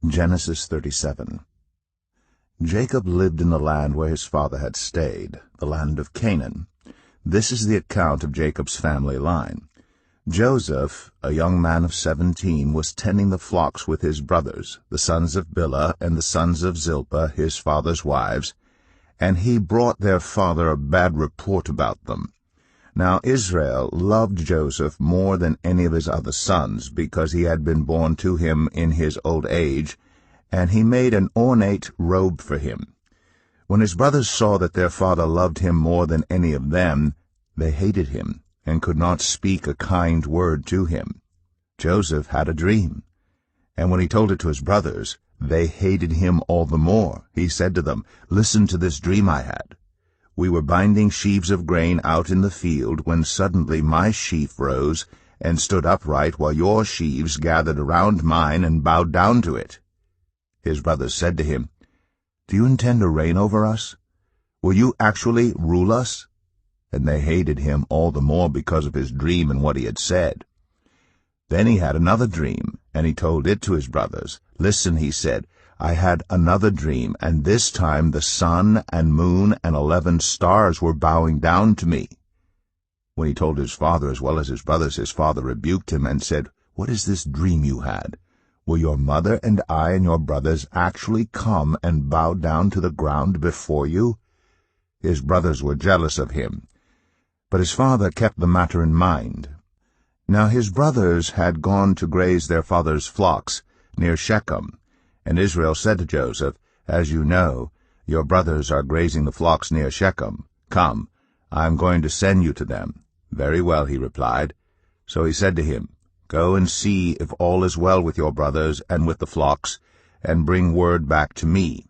Genesis 37. Jacob lived in the land where his father had stayed, the land of Canaan. This is the account of Jacob's family line. Joseph, a young man of 17, was tending the flocks with his brothers, the sons of Bilhah and the sons of Zilpah, his father's wives, and he brought their father a bad report about them. Now Israel loved Joseph more than any of his other sons, because he had been born to him in his old age, and he made an ornate robe for him. When his brothers saw that their father loved him more than any of them, they hated him, and could not speak a kind word to him. Joseph had a dream, and when he told it to his brothers, they hated him all the more. He said to them, "Listen to this dream I had. We were binding sheaves of grain out in the field, when suddenly my sheaf rose and stood upright, while your sheaves gathered around mine and bowed down to it." His brothers said to him, "Do you intend to reign over us? Will you actually rule us?" And they hated him all the more because of his dream and what he had said. Then he had another dream, and he told it to his brothers. "Listen," he said, "I had another dream, and this time the sun and moon and 11 stars were bowing down to me." When he told his father as well as his brothers, his father rebuked him and said, "What is this dream you had? Will your mother and I and your brothers actually come and bow down to the ground before you?" His brothers were jealous of him, but his father kept the matter in mind. Now his brothers had gone to graze their father's flocks near Shechem, and Israel said to Joseph, "As you know, your brothers are grazing the flocks near Shechem. Come, I am going to send you to them." "Very well," he replied. So he said to him, "Go and see if all is well with your brothers and with the flocks, and bring word back to me."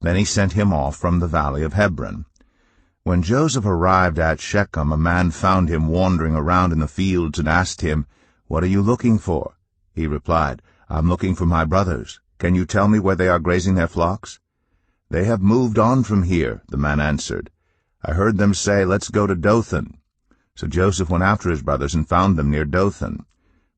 Then he sent him off from the valley of Hebron. When Joseph arrived at Shechem, a man found him wandering around in the fields and asked him, "What are you looking for?" He replied, "I'm looking for my brothers. Can you tell me where they are grazing their flocks?" "They have moved on from here," the man answered. "I heard them say, 'Let's go to Dothan.'" So Joseph went after his brothers and found them near Dothan.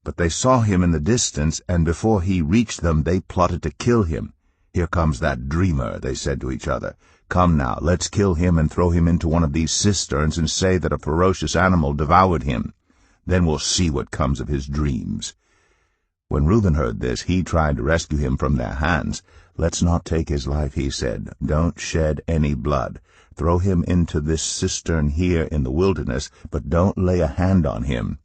But they saw him in the distance, and before he reached them they plotted to kill him. "Here comes that dreamer," they said to each other. "Come now, let's kill him and throw him into one of these cisterns and say that a ferocious animal devoured him. Then we'll see what comes of his dreams." When Reuben heard this, he tried to rescue him from their hands. "Let's not take his life," he said. "Don't shed any blood. Throw him into this cistern here in the wilderness, but don't lay a hand on him."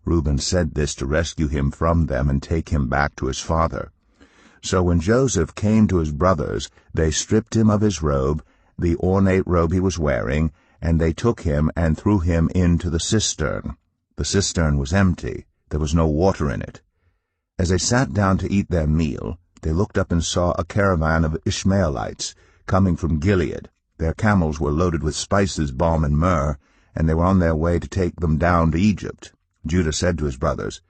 Reuben said this to rescue him from them and take him back to his father. So when Joseph came to his brothers, they stripped him of his robe, the ornate robe he was wearing, and they took him and threw him into the cistern. The cistern was empty. There was no water in it. As they sat down to eat their meal, they looked up and saw a caravan of Ishmaelites coming from Gilead. Their camels were loaded with spices, balm, and myrrh, and they were on their way to take them down to Egypt. Judah said to his brothers,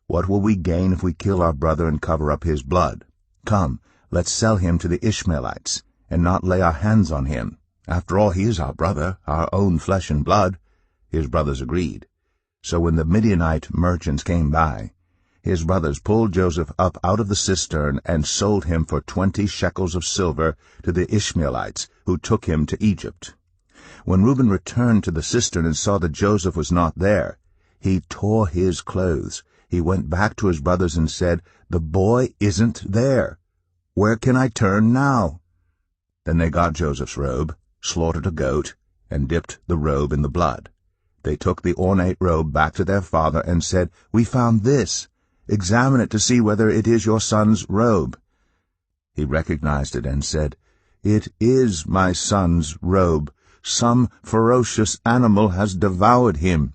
"What will we gain if we kill our brother and cover up his blood? Come, let's sell him to the Ishmaelites, and not lay our hands on him. After all, he is our brother, our own flesh and blood." His brothers agreed. So when the Midianite merchants came by, his brothers pulled Joseph up out of the cistern and sold him for 20 shekels of silver to the Ishmaelites, who took him to Egypt. When Reuben returned to the cistern and saw that Joseph was not there, he tore his clothes. He went back to his brothers and said, "The boy isn't there. Where can I turn now?" Then they got Joseph's robe, slaughtered a goat, and dipped the robe in the blood. They took the ornate robe back to their father and said, "We found this. Examine it to see whether it is your son's robe." He recognized it and said, "It is my son's robe. Some ferocious animal has devoured him.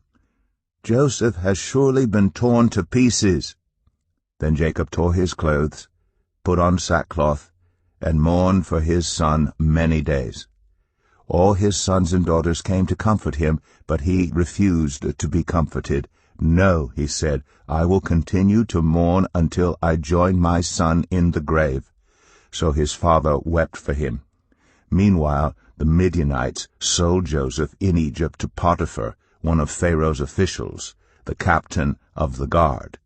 Joseph has surely been torn to pieces." Then Jacob tore his clothes, put on sackcloth, and mourned for his son many days. All his sons and daughters came to comfort him, but he refused to be comforted. "No," he said, "I will continue to mourn until I join my son in the grave." So his father wept for him. Meanwhile, the Midianites sold Joseph in Egypt to Potiphar, one of Pharaoh's officials, the captain of the guard.